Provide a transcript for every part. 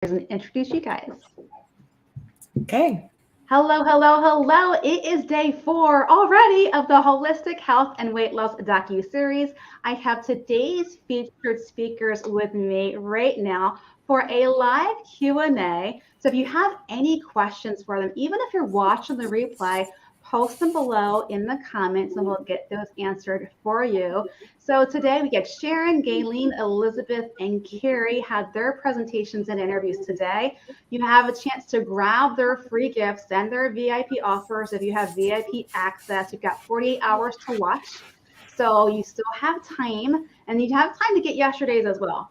and introduce you guys. Okay. Hello, hello, hello. It is day 4 already of the Holistic Health and Weight Loss Docuseries. I have today's featured speakers with me right now for a live Q&A. So if you have any questions for them, even if you're watching the replay, post them below in the comments and we'll get those answered for you. So today we get Sharon, Gayleen, Elizabeth, and Carrie had their presentations and interviews today. You have a chance to grab their free gifts and their VIP offers. If you have VIP access, you've got 48 hours to watch. So you still have time, and you have time to get yesterday's as well.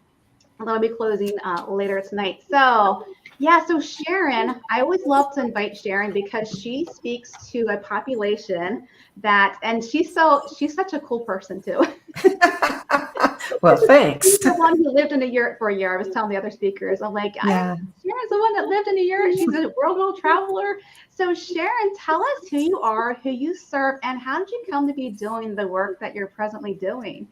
That'll be closing later tonight. So, yeah, so Sharon, I always love to invite Sharon because she speaks to a population and she's such a cool person too. Well, thanks. She's the one who lived in Europe for a year. I was telling the other speakers, I'm like, Yeah. Sharon's the one that lived in Europe. She's a world traveler. So, Sharon, tell us who you are, who you serve, and how did you come to be doing the work that you're presently doing?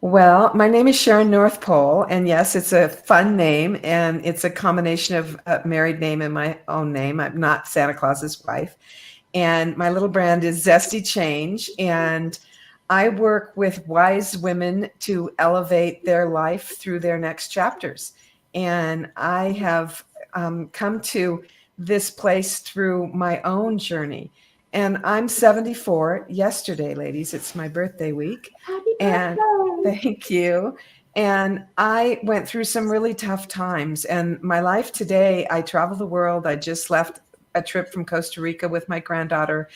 Well, my name is Sharon North Pole, and yes, it's a fun name, and it's a combination of a married name and my own name. I'm not Santa Claus's wife. And my little brand is Zesty Change, and I work with wise women to elevate their life through their next chapters. And I have come to this place through my own journey. And I'm 74 yesterday, ladies. It's my birthday week. Happy And birthday! thank you. And I went through some really tough times. And my life today, I travel the world. I just left a trip from Costa Rica with my granddaughter,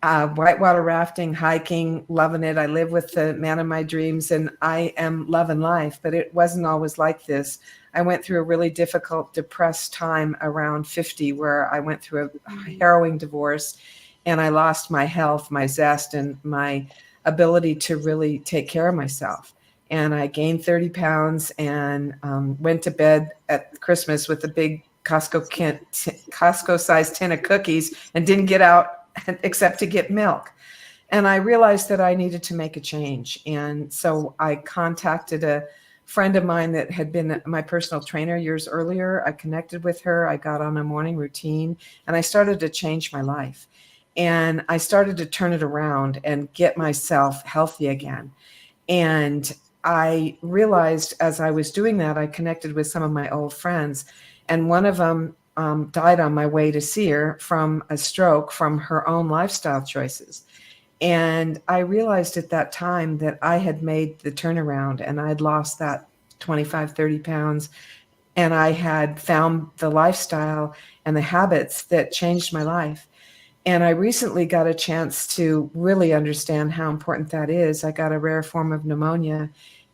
whitewater rafting, hiking, loving it. I live with the man of my dreams and I am loving life, but it wasn't always like this. I went through a really difficult, depressed time around 50 where I went through a harrowing divorce and I lost my health, my zest, and my ability to really take care of myself. And I gained 30 pounds and went to bed at Christmas with a big Costco-sized tin of cookies and didn't get out except to get milk. And I realized that I needed to make a change. And so I contacted a friend of mine that had been my personal trainer years earlier. I connected with her. I got on a morning routine and I started to change my life. And I started to turn it around and get myself healthy again. And I realized as I was doing that, I connected with some of my old friends, and one of them died on my way to see her from a stroke from her own lifestyle choices. And I realized at that time that I had made the turnaround and I'd lost that 25, 30 pounds. And I had found the lifestyle and the habits that changed my life. And I recently got a chance to really understand how important that is. I got a rare form of pneumonia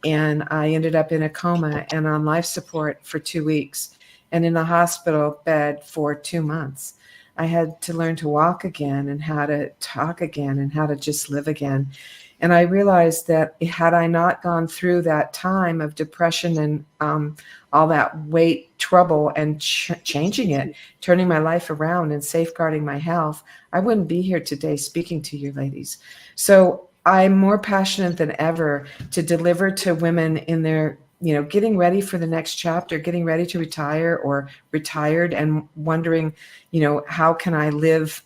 and I ended up in a coma and on life support for 2 weeks and in the hospital bed for 2 months. I had to learn to walk again and how to talk again and how to just live again. And I realized that had I not gone through that time of depression and all that weight trouble and changing it, turning my life around and safeguarding my health, I wouldn't be here today speaking to you ladies. So I'm more passionate than ever to deliver to women in their, getting ready for the next chapter, getting ready to retire or retired and wondering, how can I live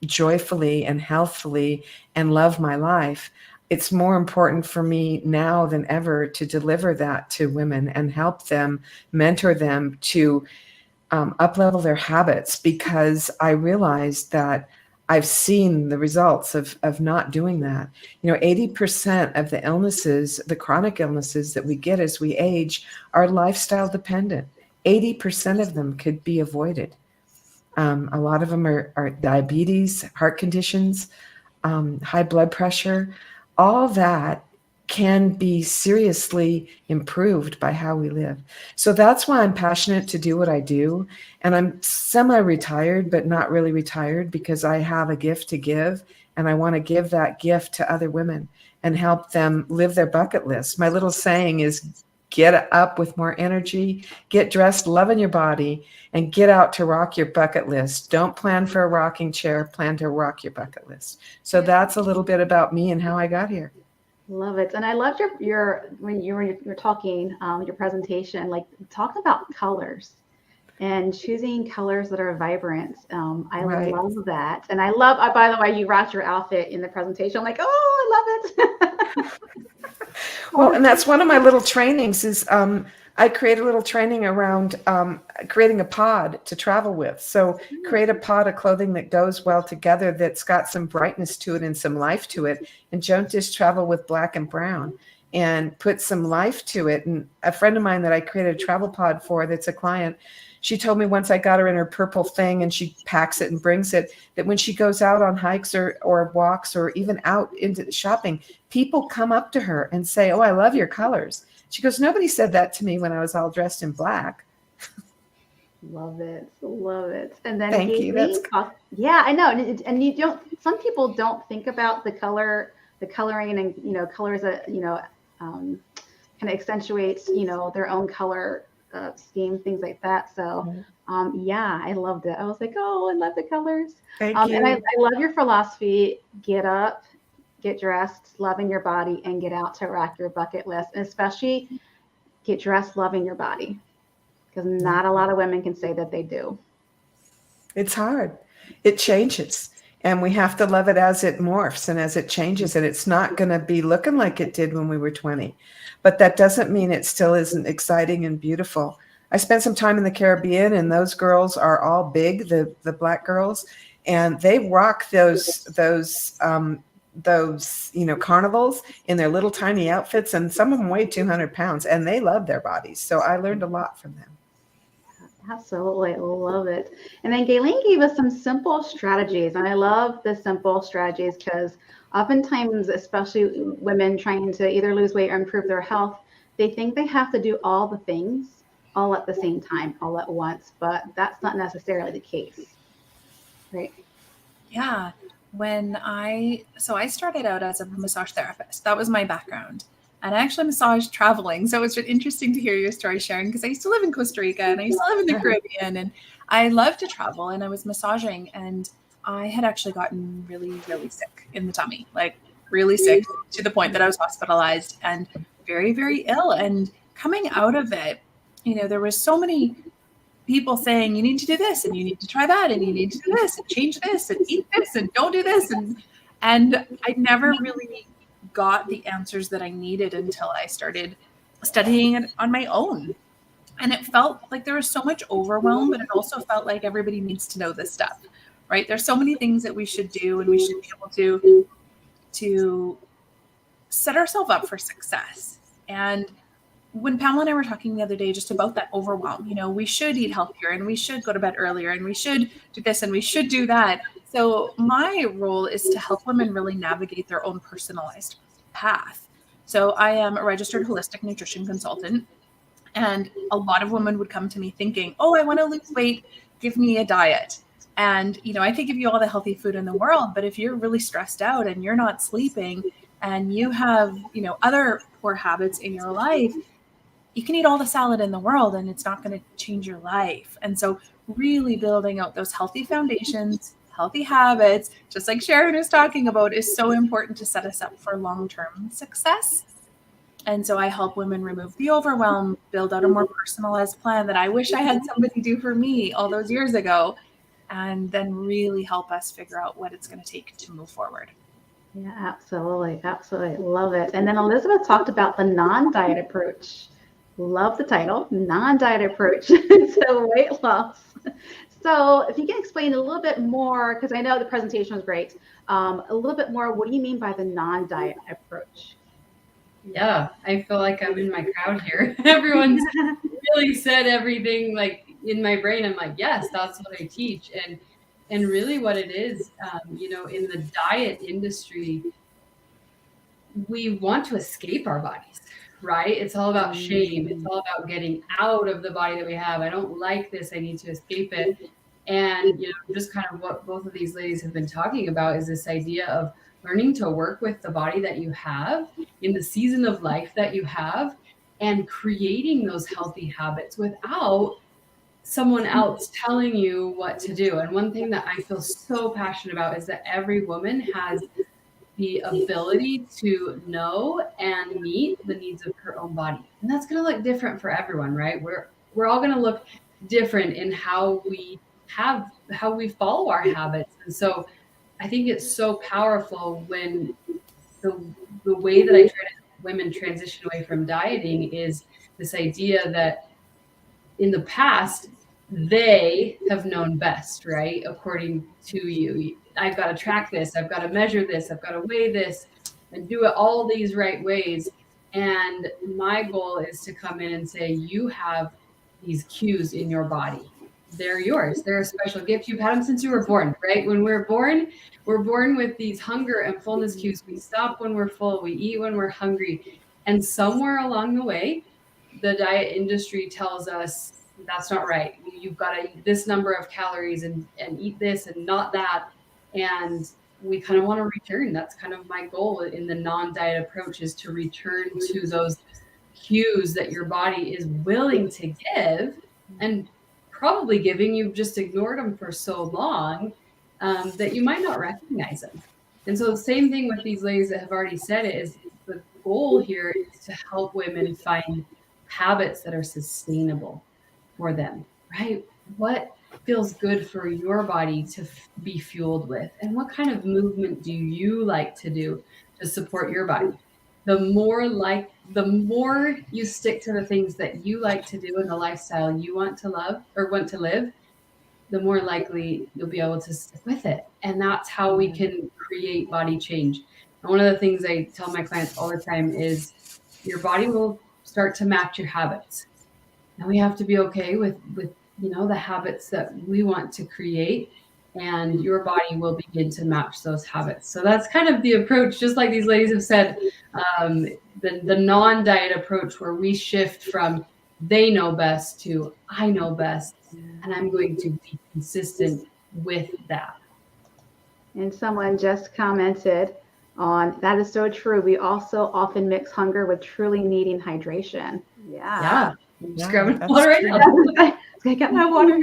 joyfully and healthfully and love my life? It's more important for me now than ever to deliver that to women and help them, mentor them to up-level their habits, because I realized that I've seen the results of not doing that. 80% of the illnesses, the chronic illnesses that we get as we age are lifestyle dependent. 80% of them could be avoided. A lot of them are diabetes, heart conditions, high blood pressure. All that can be seriously improved by how we live. So that's why I'm passionate to do what I do. And I'm semi-retired, but not really retired, because I have a gift to give. And I want to give that gift to other women and help them live their bucket list. My little saying is, get up with more energy, get dressed, loving your body, and get out to rock your bucket list. Don't plan for a rocking chair, plan to rock your bucket list. So that's a little bit about me and how I got here. Love it. And I loved your when you're talking your presentation, like talking about colors and choosing colors that are vibrant. I Right. love that. And I love, by the way, you rocked your outfit in the presentation. I'm like, oh, I love it. Well, and that's one of my little trainings is I create a little training around creating a pod to travel with. So create a pod of clothing that goes well together, that's got some brightness to it and some life to it. And don't just travel with black and brown, and put some life to it. And a friend of mine that I created a travel pod for, that's a client, she told me once I got her in her purple thing and she packs it and brings it, that when she goes out on hikes or walks or even out into shopping, people come up to her and say, "Oh, I love your colors." She goes, "Nobody said that to me when I was all dressed in black." Love it. Love it. And then Thank you. That's Gayleen talk, yeah, I know. And you don't, some people don't think about the coloring and, colors that, um, kind of accentuates, their own color scheme, things like that. So, yeah, I loved it. I was like, oh, I love the colors. thank And I you. love your philosophy. Get up, get dressed, loving your body, and get out to rock your bucket list. And especially get dressed, loving your body, because Yeah. not a lot of women can say that they do. It's hard. It changes. And we have to love it as it morphs and as it changes. And it's not going to be looking like it did when we were 20. But that doesn't mean it still isn't exciting and beautiful. I spent some time in the Caribbean, and those girls are all big, the black girls, and they rock those carnivals in their little tiny outfits, and some of them weigh 200 pounds, and they love their bodies. So I learned a lot from them. Absolutely. Love it. And then Gayleen gave us some simple strategies. And I love the simple strategies because oftentimes, especially women trying to either lose weight or improve their health, they think they have to do all the things all at the same time, all at once. But that's not necessarily the case, right? Yeah. I started out as a massage therapist. That was my background. And I actually massaged traveling. So it's been interesting to hear your story, Sharon, because I used to live in Costa Rica and I used to live in the Caribbean, and I love to travel, and I was massaging, and I had actually gotten really, really sick in the tummy, like really sick to the point that I was hospitalized and very, very ill. And coming out of it, there was so many people saying you need to do this and you need to try that and you need to do this and change this and eat this and don't do this, and I never really got the answers that I needed until I started studying it on my own. And it felt like there was so much overwhelm, but it also felt like everybody needs to know this stuff, right? There's so many things that we should do, and we should be able to set ourselves up for success. And when Pamela and I were talking the other day just about that overwhelm, we should eat healthier and we should go to bed earlier and we should do this and we should do that. So my role is to help women really navigate their own personalized path. So I am a registered holistic nutrition consultant, and a lot of women would come to me thinking, oh, I want to lose weight, give me a diet. And, I could give you all the healthy food in the world, but if you're really stressed out and you're not sleeping and you have, other poor habits in your life, you can eat all the salad in the world and it's not going to change your life. And so really building out those healthy foundations, healthy habits, just like Sharon was talking about, is so important to set us up for long-term success. And so I help women remove the overwhelm, build out a more personalized plan that I wish I had somebody do for me all those years ago, and then really help us figure out what it's going to take to move forward. Yeah, absolutely. Absolutely. Love it. And then Elizabeth talked about the non-diet approach. Love the title, non-diet approach to weight loss. So if you can explain a little bit more, because I know the presentation was great, a little bit more, what do you mean by the non-diet approach? Yeah, I feel like I'm in my crowd here. Everyone's really said everything like in my brain. I'm like, yes, that's what I teach. And really what it is, in the diet industry, we want to escape our bodies, right? It's all about shame. It's all about getting out of the body that we have. I don't like this. I need to escape it. And, just kind of what both of these ladies have been talking about is this idea of learning to work with the body that you have in the season of life that you have, and creating those healthy habits without someone else telling you what to do. And one thing that I feel so passionate about is that every woman has the ability to know and meet the needs of her own body. And that's going to look different for everyone, right? We're all going to look different in how we follow our habits. And so I think it's so powerful when the way that I try to help women transition away from dieting is this idea that in the past they have known best, right? According to you, I've got to track this, I've got to measure this, I've got to weigh this and do it all these right ways. And my goal is to come in and say, you have these cues in your body. They're yours. They're a special gift. You've had them since you were born, right? When we're born with these hunger and fullness cues. We stop when we're full, we eat when we're hungry. And somewhere along the way, the diet industry tells us that's not right. You've got to eat this number of calories and eat this and not that. And we kind of want to return. That's kind of my goal in the non-diet approach, is to return to those cues that your body is willing to give and probably giving. You've just ignored them for so long that you might not recognize them. And so the same thing with these ladies that have already said it is the goal here is to help women find habits that are sustainable for them, right? What feels good for your body to be fueled with? And what kind of movement do you like to do to support your body? The more you stick to the things that you like to do and the lifestyle you want to love or want to live, the more likely you'll be able to stick with it. And that's how we can create body change. And one of the things I tell my clients all the time is your body will start to match your habits. And we have to be okay with the habits that we want to create, and your body will begin to match those habits. So that's kind of the approach, just like these ladies have said, the non-diet approach, where we shift from they know best to I know best, and I'm going to be consistent with that. And someone just commented on that is so true. We also often mix hunger with truly needing hydration. Yeah. Just grabbing water right now. I got my water.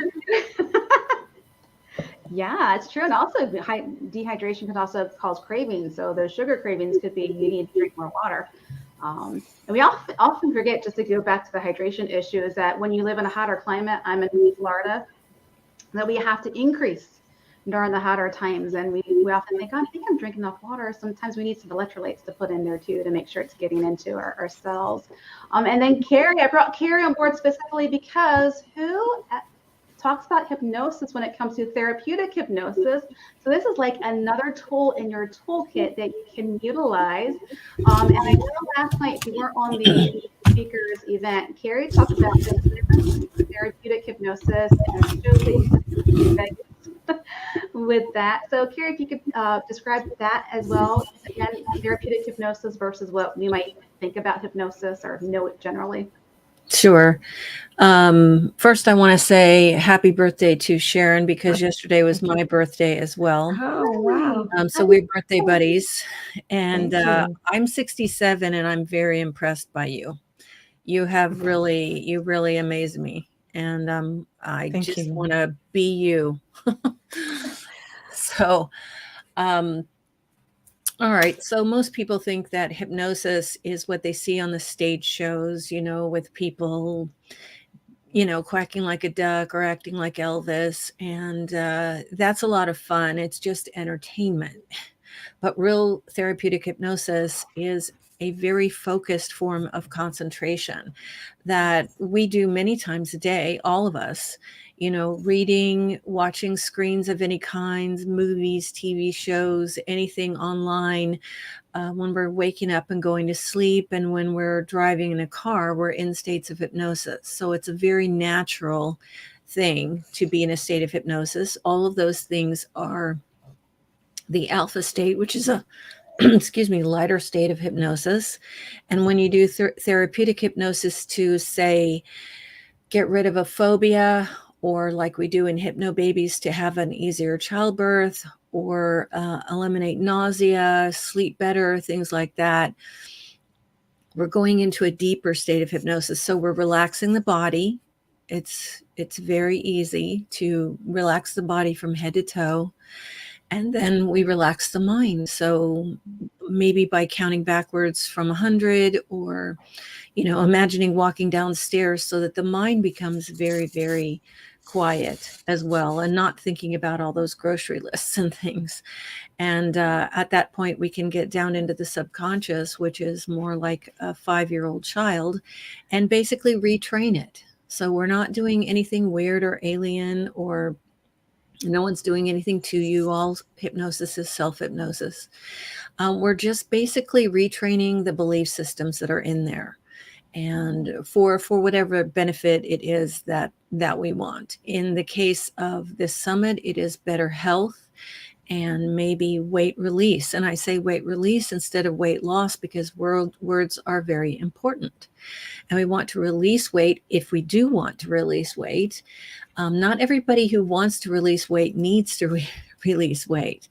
Yeah, it's true. And also dehydration can also cause cravings. So those sugar cravings could be you need to drink more water. And we often forget, just to go back to the hydration issue, is that when you live in a hotter climate, I'm in Florida, that we have to increase during the hotter times. And we often think, I think I'm drinking enough water. Sometimes we need some electrolytes to put in there too, to make sure it's getting into our cells. And then Carrie, I brought Carrie on board specifically because who talks about hypnosis when it comes to therapeutic hypnosis. So this is like another tool in your toolkit that you can utilize. And I know last night you were on the speakers event. Carrie talked about the therapeutic hypnosis and shows that you with that. So Carrie, if you could describe that as well. Again, therapeutic hypnosis versus what we might think about hypnosis or know it generally. Sure. First, I want to say happy birthday to Sharon, because yesterday was my birthday as well. Oh, wow. So we're birthday buddies, and I'm 67, and I'm very impressed by you. You really amaze me, and I just want to be you. So, all right. So most people think that hypnosis is what they see on the stage shows, with people, quacking like a duck or acting like Elvis. And that's a lot of fun. It's just entertainment. But real therapeutic hypnosis is a very focused form of concentration that we do many times a day, all of us, reading, watching screens of any kinds, movies, TV shows, anything online. When we're waking up and going to sleep, and when we're driving in a car, we're in states of hypnosis. So it's a very natural thing to be in a state of hypnosis. All of those things are the alpha state, which is a lighter state of hypnosis. And when you do therapeutic hypnosis to, say, get rid of a phobia, or like we do in hypnobabies to have an easier childbirth, or eliminate nausea, sleep better, things like that, we're going into a deeper state of hypnosis. So we're relaxing the body. It's very easy to relax the body from head to toe. And then we relax the mind. So maybe by counting backwards from 100, or, imagining walking downstairs, so that the mind becomes very, very quiet as well, and not thinking about all those grocery lists and things. And at that point, we can get down into the subconscious, which is more like a 5-year-old child, and basically retrain it. So we're not doing anything weird or alien, or no one's doing anything to you. All hypnosis is self-hypnosis. We're just basically retraining the belief systems that are in there, and for whatever benefit it is that we want. In the case of this summit, it is better health and maybe weight release. And I say weight release instead of weight loss, because words are very important. And we want to release weight if we do want to release weight. Not everybody who wants to release weight needs to release weight.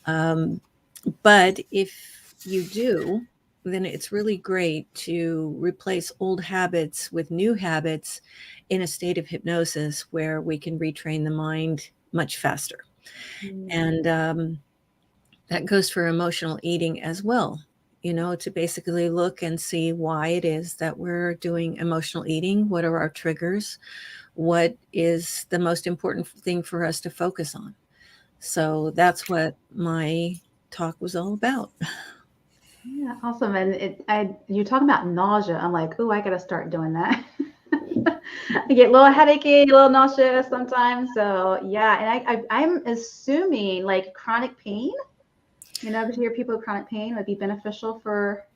But if you do, then it's really great to replace old habits with new habits in a state of hypnosis, where we can retrain the mind much faster. And that goes for emotional eating as well, to basically look and see why it is that we're doing emotional eating. What are our triggers? What is the most important thing for us to focus on? So that's what my talk was all about. Yeah, awesome. And you talk about nausea. I'm like, oh, I gotta start doing that. I get a little headachy, a little nauseous sometimes. So yeah, and I'm assuming like chronic pain, to hear people with chronic pain would be beneficial for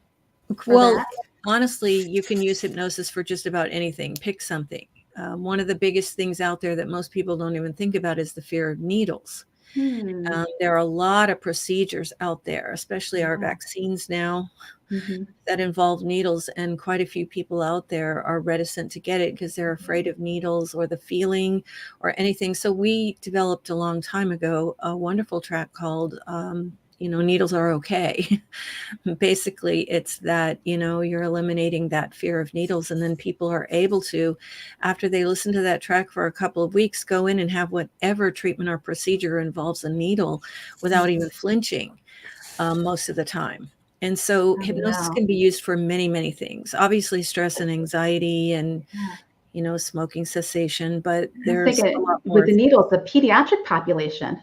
Well, that. honestly, you can use hypnosis for just about anything. Pick something. One of the biggest things out there that most people don't even think about is the fear of needles. There are a lot of procedures out there, especially our vaccines now, that involve needles, and quite a few people out there are reticent to get it because they're afraid of needles or the feeling or anything. So we developed a long time ago a wonderful track called, Needles Are Okay. Basically, it's that, you're eliminating that fear of needles, and then people are able to, after they listen to that track for a couple of weeks, go in and have whatever treatment or procedure involves a needle without even flinching, most of the time. And so Oh, hypnosis wow. can be used for many, many things. Obviously, stress and anxiety, and smoking cessation, but I'm there's a thinking lot with more. the needles, the pediatric population,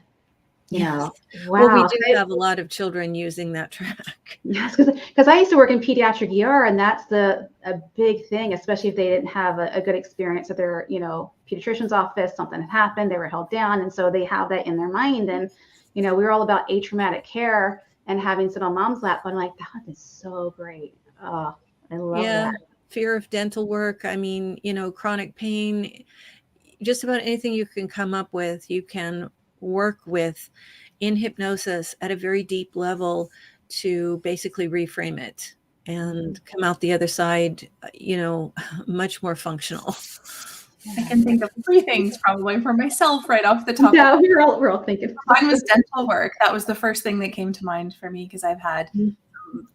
Yes. Well, we wow. do have a lot of children using that track. Yes, because I used to work in pediatric ER, and that's a big thing, especially if they didn't have a good experience at their, pediatrician's office. Something had happened, they were held down, and so they have that in their mind. And we were all about atraumatic care and having sit on mom's lap. But I'm like, that is so great. Oh, I love Yeah. that. Fear of dental work. I mean, chronic pain, just about anything you can come up with, you can work with in hypnosis at a very deep level to basically reframe it and come out the other side, much more functional. I can think of 3 things probably for myself right off the top. Yeah, we're all thinking. Mine was dental work. That was the first thing that came to mind for me, because I've had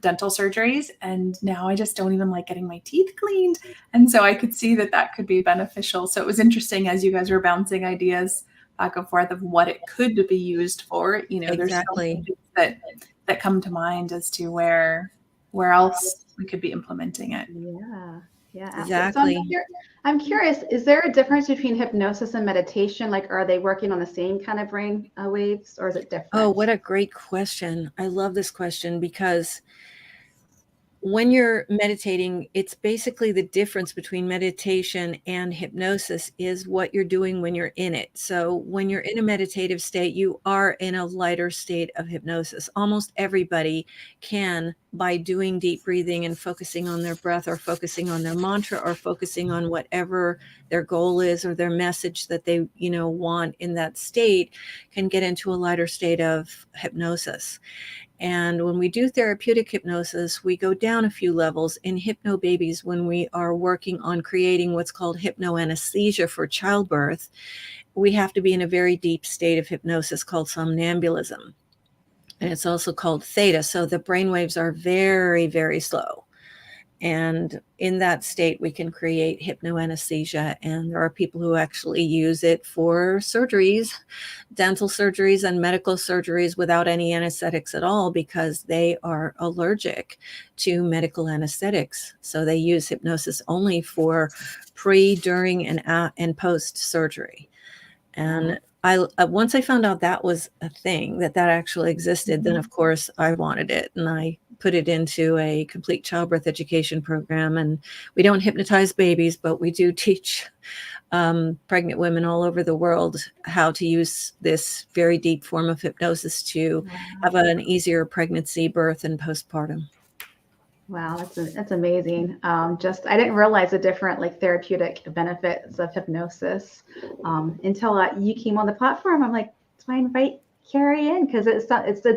dental surgeries, and now I just don't even like getting my teeth cleaned. And so I could see that could be beneficial. So it was interesting as you guys were bouncing ideas back and forth of what it could be used for. There's so many things that come to mind as to where else we could be implementing it. Yeah, Exactly. So I'm curious, is there a difference between hypnosis and meditation? Like, are they working on the same kind of brain waves, or is it different? Oh, what a great question. I love this question, because when you're meditating, it's basically the difference between meditation and hypnosis is what you're doing when you're in it. So when you're in a meditative state, you are in a lighter state of hypnosis. Almost everybody can, by doing deep breathing and focusing on their breath, or focusing on their mantra, or focusing on whatever their goal is or their message that they, want in that state, can get into a lighter state of hypnosis. And when we do therapeutic hypnosis, we go down a few levels. In hypno babies, when we are working on creating what's called hypnoanesthesia for childbirth, we have to be in a very deep state of hypnosis called somnambulism. And it's also called theta. So the brain waves are very, very slow. And in that state, we can create hypnoanesthesia. And there are people who actually use it for surgeries, dental surgeries and medical surgeries without any anesthetics at all, because they are allergic to medical anesthetics. So they use hypnosis only for pre, during, and post surgery. And once I found out that was a thing, that actually existed, then of course I wanted it, and I put it into a complete childbirth education program. And we don't hypnotize babies, but we do teach pregnant women all over the world how to use this very deep form of hypnosis to have an easier pregnancy, birth, and postpartum. Wow, that's amazing. Just I didn't realize the different like therapeutic benefits of hypnosis until you came on the platform. I'm like, do I invite Carrie in? Because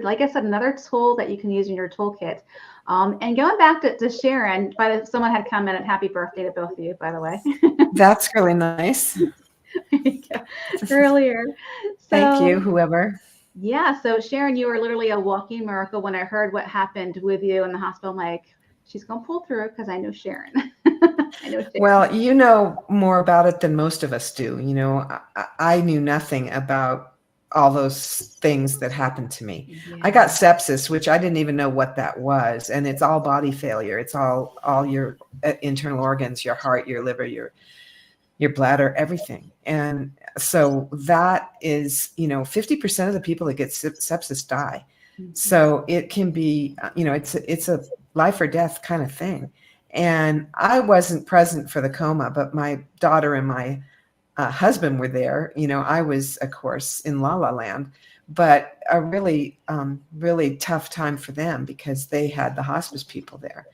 like I said, another tool that you can use in your toolkit. And going back to Sharon, someone had commented, "Happy birthday to both of you," by the way. That's really nice. Earlier. So, Thank you, whoever. Yeah. So Sharon, you were literally a walking miracle. When I heard what happened with you in the hospital, I'm like, she's going to pull through because I know Sharon. I know Sharon. Well, you know more about it than most of us do. You know, I knew nothing about all those things that happened to me. Yeah. I got sepsis, which I didn't even know what that was. And it's all body failure. It's all your internal organs, your heart, your liver, your bladder, everything. And so that is, 50% of the people that get sepsis die. Mm-hmm. So it can be, it's a life or death kind of thing. And I wasn't present for the coma, but my daughter and my husband were there. I was, of course, in La La Land, but a really, really tough time for them because they had the hospice people there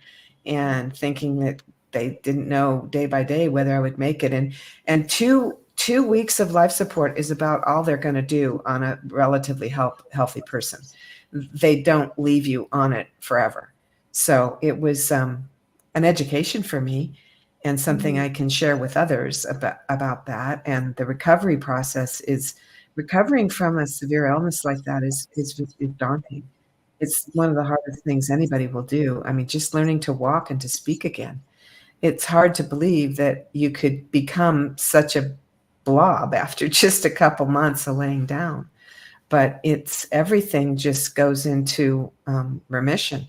and thinking that they didn't know day by day whether I would make it. And two weeks of life support is about all they're going to do on a relatively healthy person. They don't leave you on it forever. So it was an education for me and something I can share with others about that. And the recovery process is recovering from a severe illness like that is daunting. It's one of the hardest things anybody will do. I mean, just learning to walk and to speak again. It's hard to believe that you could become such a blob after just a couple months of laying down. But everything just goes into remission.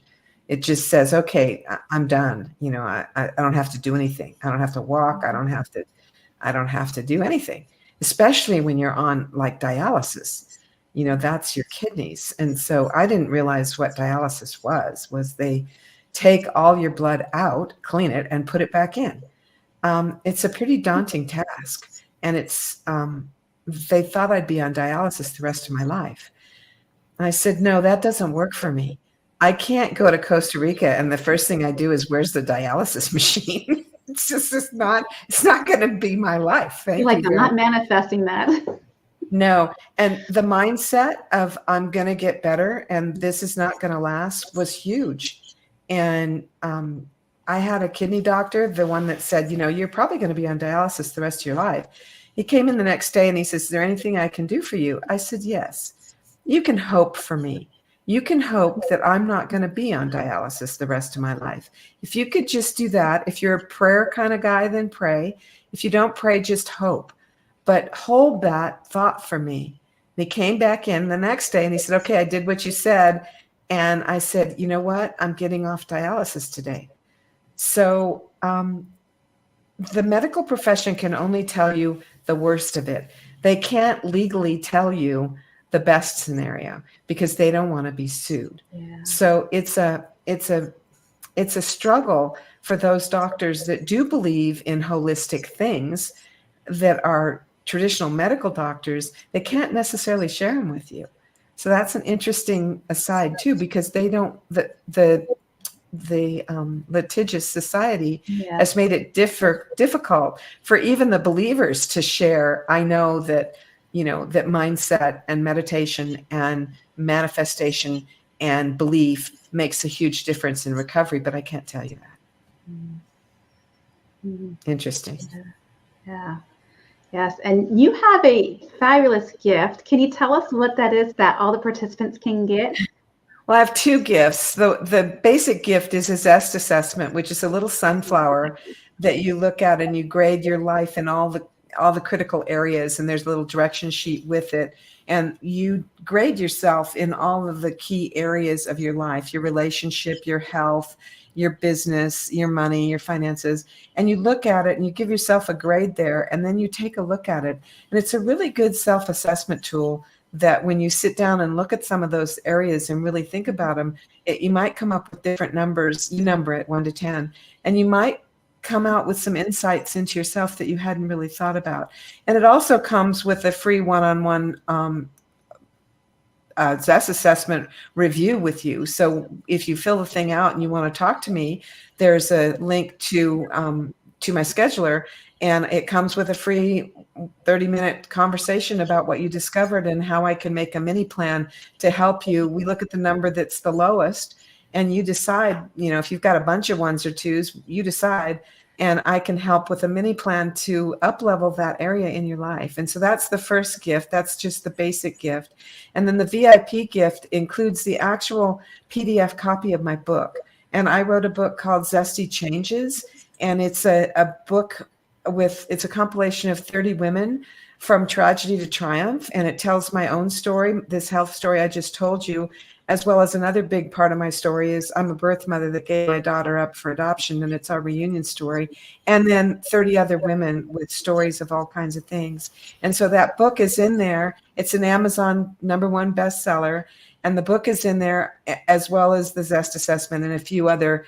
It just says, okay, I'm done. I don't have to do anything. I don't have to walk. I don't have to do anything, especially when you're on like dialysis. That's your kidneys. And so I didn't realize what dialysis was they take all your blood out, clean it, and put it back in. It's a pretty daunting task. And they thought I'd be on dialysis the rest of my life. And I said, no, that doesn't work for me. I can't go to Costa Rica and the first thing I do is, where's the dialysis machine? It's not going to be my life. I'm not manifesting that. No. And the mindset of I'm going to get better and this is not going to last was huge. And I had a kidney doctor, the one that said, you're probably going to be on dialysis the rest of your life. He came in the next day and he says, is there anything I can do for you? I said, yes. You can hope for me. You can hope that I'm not going to be on dialysis the rest of my life. If you could just do that, if you're a prayer kind of guy, then pray. If you don't pray, just hope. But hold that thought for me. And he came back in the next day and he said, okay, I did what you said. And I said, you know what? I'm getting off dialysis today. So the medical profession can only tell you the worst of it. They can't legally tell you the best scenario because they don't want to be sued. Yeah. So it's a struggle for those doctors that do believe in holistic things that are traditional medical doctors. They can't necessarily share them with you. So that's an interesting aside too, because they don't, the litigious society has made it difficult for even the believers to share. I know that, that mindset and meditation and manifestation and belief makes a huge difference in recovery, but I can't tell you that. Mm-hmm. Interesting. Yeah. Yes. And you have a fabulous gift. Can you tell us what that is that all the participants can get? Well, I have two gifts. The basic gift is a zest assessment, which is a little sunflower that you look at and you grade your life in all the critical areas, and there's a little direction sheet with it. And you grade yourself in all of the key areas of your life, your relationship, your health, your business, your money, your finances. And you look at it and you give yourself a grade there, and then you take a look at it. And it's a really good self-assessment tool that when you sit down and look at some of those areas and really think about them, you might come up with different numbers. You number it 1 to 10, and you might come out with some insights into yourself that you hadn't really thought about. And it also comes with a free one-on-one ZES assessment review with you. So if you fill the thing out and you want to talk to me, there's a link to my scheduler, and it comes with a free 30-minute conversation about what you discovered and how I can make a mini plan to help you. We look at the number that's the lowest, and you decide, if you've got a bunch of ones or twos, you decide, and I can help with a mini plan to up level that area in your life. And so that's the first gift. That's just the basic gift. And then the VIP gift includes the actual PDF copy of my book. And I wrote a book called Zesty Changes, and it's a book it's a compilation of 30 women from tragedy to triumph. And it tells my own story, this health story I just told you, as well as another big part of my story is I'm a birth mother that gave my daughter up for adoption, and it's our reunion story. And then 30 other women with stories of all kinds of things. And so that book is in there. It's an Amazon #1 bestseller. And the book is in there, as well as the Zest assessment and a few other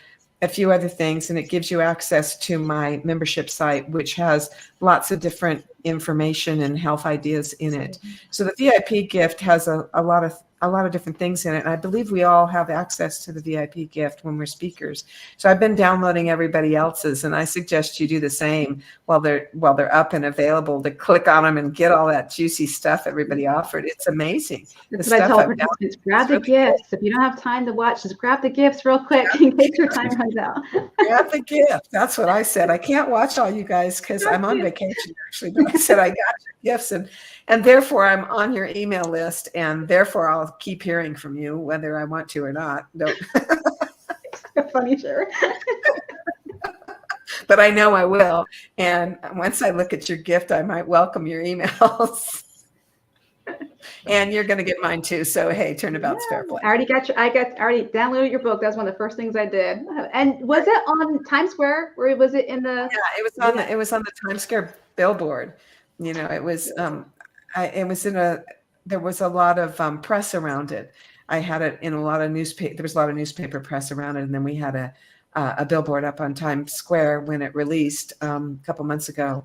things. And it gives you access to my membership site, which has lots of different information and health ideas in it. So the VIP gift has a lot of different things in it. And I believe we all have access to the VIP gift when we're speakers. So I've been downloading everybody else's, and I suggest you do the same while they're up and available, to click on them and get all that juicy stuff everybody offered. It's amazing. That's what I tell participants. Grab the gifts. If you don't have time to watch, just grab the gifts real quick in case your time runs out. Grab the gift. That's what I said. I can't watch all you guys because I'm on vacation, actually. But I said I got your gifts, and therefore I'm on your email list, and therefore I'll keep hearing from you whether I want to or not. Don't. Funny, sure. But I know I will. And once I look at your gift, I might welcome your emails. And you're going to get mine too. So hey, turnabout's fair play. I already downloaded your book. That's one of the first things I did. And was it on Times Square, or was it in the? Yeah, it was on the Times Square billboard. It was there was a lot of press around it. I had it in a lot of newspaper. There was a lot of newspaper press around it, and then we had a billboard up on Times Square when it released a couple months ago.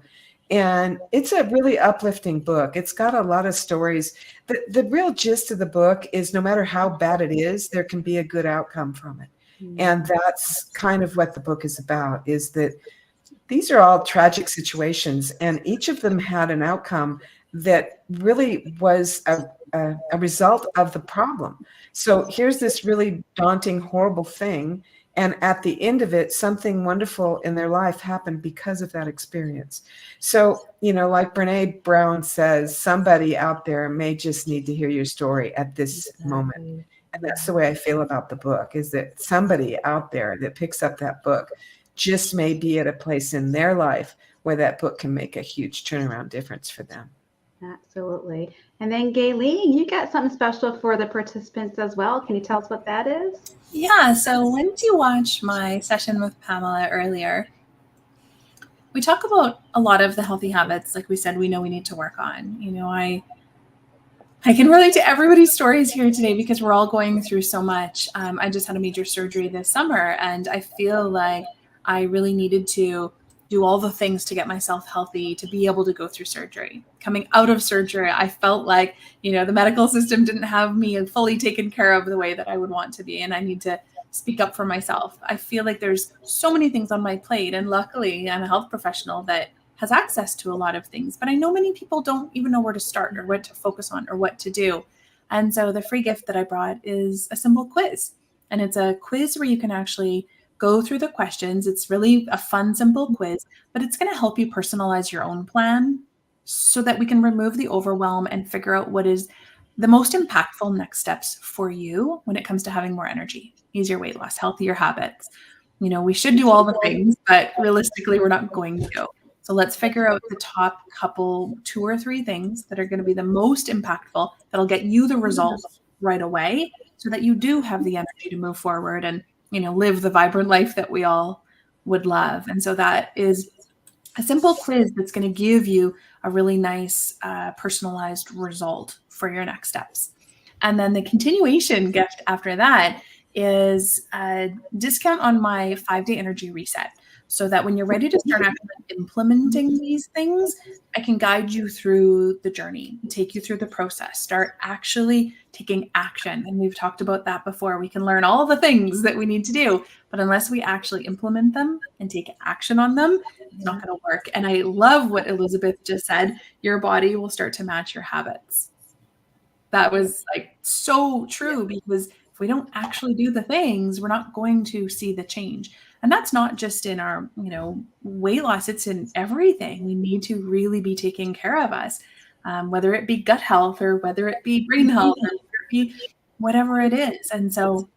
And it's a really uplifting book. It's got a lot of stories. The real gist of the book is no matter how bad it is, there can be a good outcome from it. Mm-hmm. And that's kind of what the book is about, is that these are all tragic situations, and each of them had an outcome that really was a result of the problem. So here's this really daunting, horrible thing. And at the end of it, something wonderful in their life happened because of that experience. So, like Brene Brown says, somebody out there may just need to hear your story at this moment. And that's the way I feel about the book, is that somebody out there that picks up that book just may be at a place in their life where that book can make a huge turnaround difference for them. Absolutely. And then Gayleen, you got something special for the participants as well. Can you tell us what that is? Yeah, so when you watch my session with Pamela earlier, we talk about a lot of the healthy habits, like we said, we know we need to work on. I can relate to everybody's stories here today because we're all going through so much. I just had a major surgery this summer, and I feel like I really needed to do all the things to get myself healthy to be able to go through surgery. Coming out of surgery, I felt like, the medical system didn't have me fully taken care of the way that I would want to be. And I need to speak up for myself. I feel like there's so many things on my plate. And luckily, I'm a health professional that has access to a lot of things. But I know many people don't even know where to start or what to focus on or what to do. And so the free gift that I brought is a simple quiz. And it's a quiz where you can actually go through the questions. It's really a fun, simple quiz, but it's going to help you personalize your own plan so that we can remove the overwhelm and figure out what is the most impactful next steps for you when it comes to having more energy, easier weight loss, healthier habits. We should do all the things, but realistically, we're not going to. So let's figure out the top couple, 2 or 3 things that are going to be the most impactful, that'll get you the results right away, so that you do have the energy to move forward and, live the vibrant life that we all would love. And so that is a simple quiz that's going to give you a really nice personalized result for your next steps. And then the continuation gift after that is a discount on my 5-day energy reset, so that when you're ready to start actually implementing these things, I can guide you through the journey, take you through the process, start actually taking action. And we've talked about that before. We can learn all the things that we need to do, but unless we actually implement them and take action on them, it's not going to work. And I love what Elizabeth just said. Your body will start to match your habits. That was like so true, because if we don't actually do the things, we're not going to see the change. And that's not just in our, weight loss. It's in everything. We need to really be taking care of us, whether it be gut health or whether it be brain health or whether it be whatever it is. And so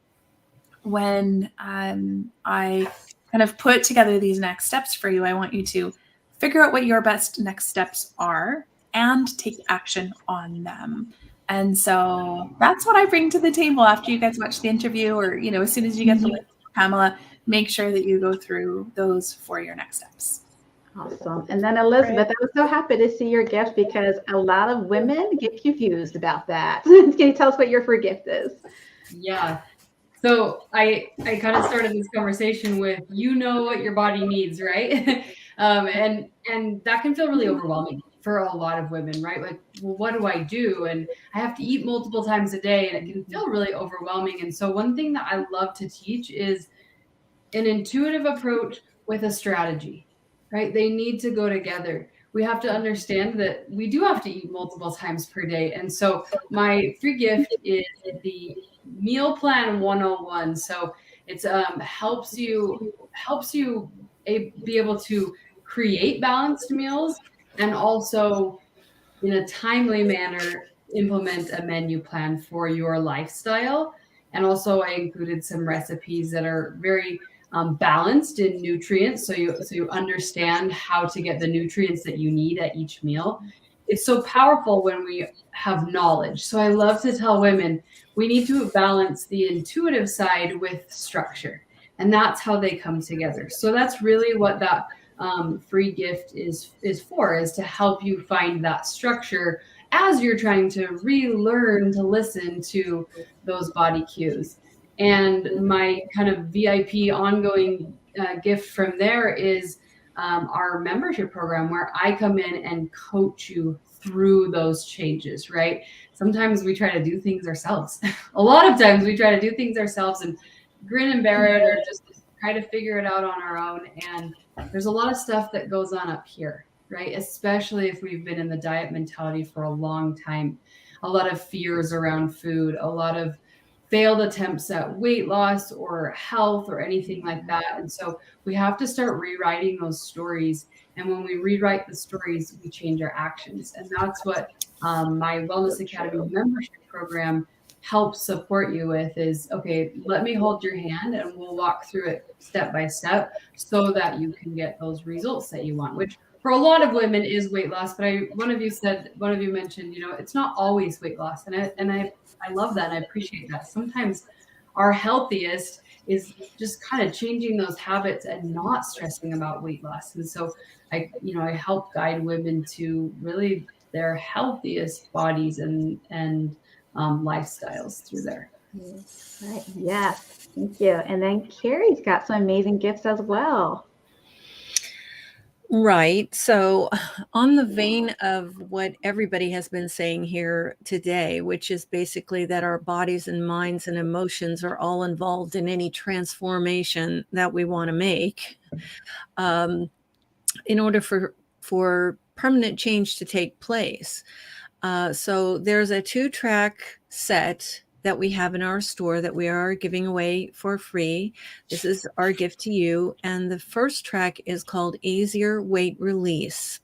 when I kind of put together these next steps for you, I want you to figure out what your best next steps are and take action on them. And so that's what I bring to the table after you guys watch the interview, or, as soon as you get the link from Pamela, make sure that you go through those for your next steps. Awesome. And then Elizabeth, I was so happy to see your gift, because a lot of women get confused about that. Can you tell us what your free gift is? Yeah. So I kind of started this conversation with, what your body needs, right? And that can feel really overwhelming for a lot of women, right? Like, well, what do I do? And I have to eat multiple times a day, and it can feel really overwhelming. And so one thing that I love to teach is an intuitive approach with a strategy, right? They need to go together. We have to understand that we do have to eat multiple times per day. And so my free gift is the Meal Plan 101. So it's helps you be able to create balanced meals, and also in a timely manner implement a menu plan for your lifestyle. And also I included some recipes that are very balanced in nutrients, so you understand how to get the nutrients that you need at each meal. It's so powerful when we have knowledge. So I love to tell women we need to balance the intuitive side with structure, and that's how they come together. So that's really what that free gift is for, is to help you find that structure as you're trying to relearn to listen to those body cues. And my kind of VIP ongoing gift from there is our membership program, where I come in and coach you through those changes, right? Sometimes we try to do things ourselves. A lot of times we try to do things ourselves and grin and bear it, or just try to figure it out on our own. And there's a lot of stuff that goes on up here, right? Especially if we've been in the diet mentality for a long time. A lot of fears around food, a lot of failed attempts at weight loss or health or anything like that. And so we have to start rewriting those stories. And when we rewrite the stories, we change our actions. And that's what my Wellness Academy membership program helps support you with, is, okay, let me hold your hand and we'll walk through it step by step, so that you can get those results that you want, which for a lot of women is weight loss. But one of you mentioned, it's not always weight loss. And I love that. And I appreciate that. Sometimes our healthiest is just kind of changing those habits and not stressing about weight loss. And so I help guide women to really their healthiest bodies and lifestyles through there. Right. Yes. Thank you. And then Carrie's got some amazing gifts as well. Right. So, on the vein of what everybody has been saying here today, which is basically that our bodies and minds and emotions are all involved in any transformation that we want to make, in order for permanent change to take place. So there's a 2-track set that we have in our store that we are giving away for free. This is our gift to you. And the first track is called Easier Weight Release.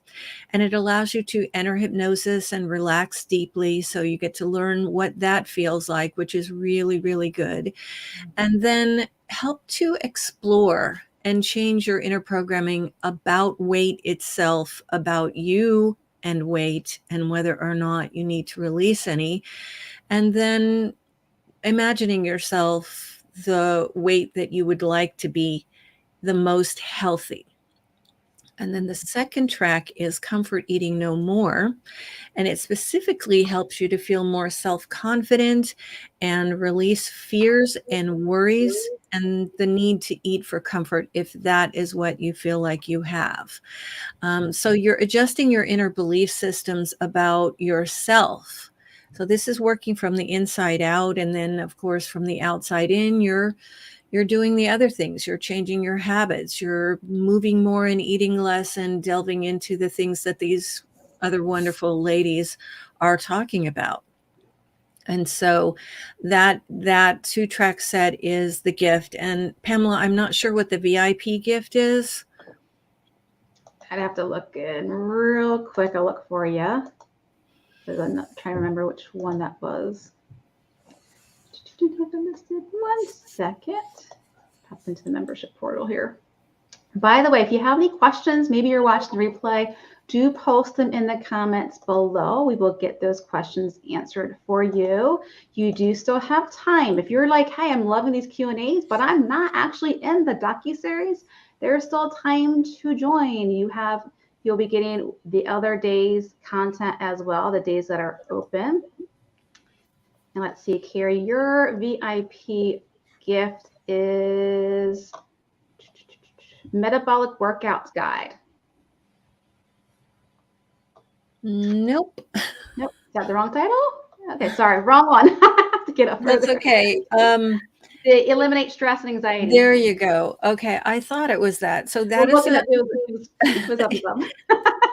And it allows you to enter hypnosis and relax deeply. So you get to learn what that feels like, which is really, really good. And then help to explore and change your inner programming about weight itself, about you and weight, and whether or not you need to release any. And then imagining yourself the weight that you would like to be the most healthy. And then the second track is Comfort Eating No More. And it specifically helps you to feel more self-confident and release fears and worries and the need to eat for comfort if that is what you feel like you have. So you're adjusting your inner belief systems about yourself. So this is working from the inside out. And then, of course, from the outside in, you're doing the other things. You're changing your habits. You're moving more and eating less and delving into the things that these other wonderful ladies are talking about. And so that 2-track set is the gift. And Pamela, I'm not sure what the VIP gift is. I'd have to look in real quick. I'll look for you because I'm not trying to remember which one that was. One second. Pop into the membership portal here. By the way, if you have any questions, maybe you're watching the replay, do post them in the comments below. We will get those questions answered for you. You do still have time. If you're like, hey, I'm loving these Q&As, but I'm not actually in the docuseries, there's still time to join. You'll be getting the other days content as well, the days that are open. And let's see, Carrie, your VIP gift is Metabolic Workouts Guide. Nope. Nope. Is that the wrong title? Okay, sorry, wrong one. I have to get up further. That's okay. The Eliminate Stress and Anxiety. There you go. Okay, I thought it was that. So that is it was up with them.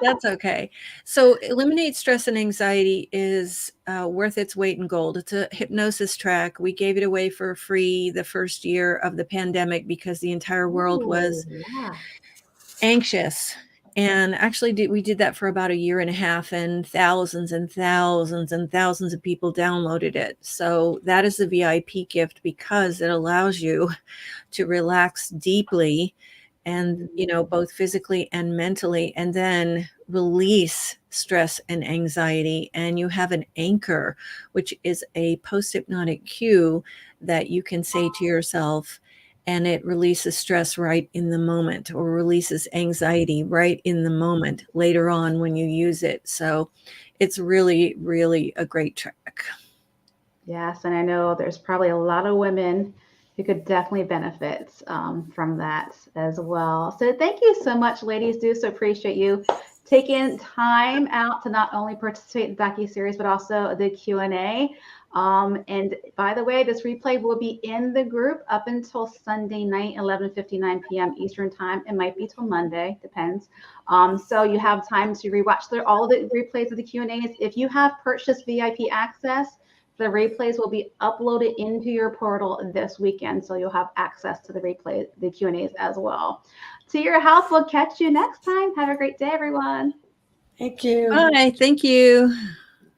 That's okay. So Eliminate Stress and Anxiety is worth its weight in gold. It's a hypnosis track. We gave it away for free the first year of the pandemic because the entire world was anxious. And actually, we did that for about a year and a half, and thousands and thousands and thousands of people downloaded it. So that is the VIP gift because it allows you to relax deeply and, both physically and mentally, and then release stress and anxiety. And you have an anchor, which is a post-hypnotic cue that you can say to yourself, and it releases stress right in the moment or releases anxiety right in the moment later on when you use it. So it's really, really a great track. Yes, and I know there's probably a lot of women who could definitely benefit from that as well. So thank you so much, ladies. Do so appreciate you taking time out to not only participate in the docuseries, but also the Q&A. And by the way, this replay will be in the group up until Sunday night, 11:59 p.m. Eastern time. It might be till Monday, depends. So you have time to rewatch all the replays of the Q&As. If you have purchased VIP access, the replays will be uploaded into your portal this weekend. So you'll have access to the replay, the Q&As as well. To your health, we'll catch you next time. Have a great day, everyone. Thank you. Bye. Thank you.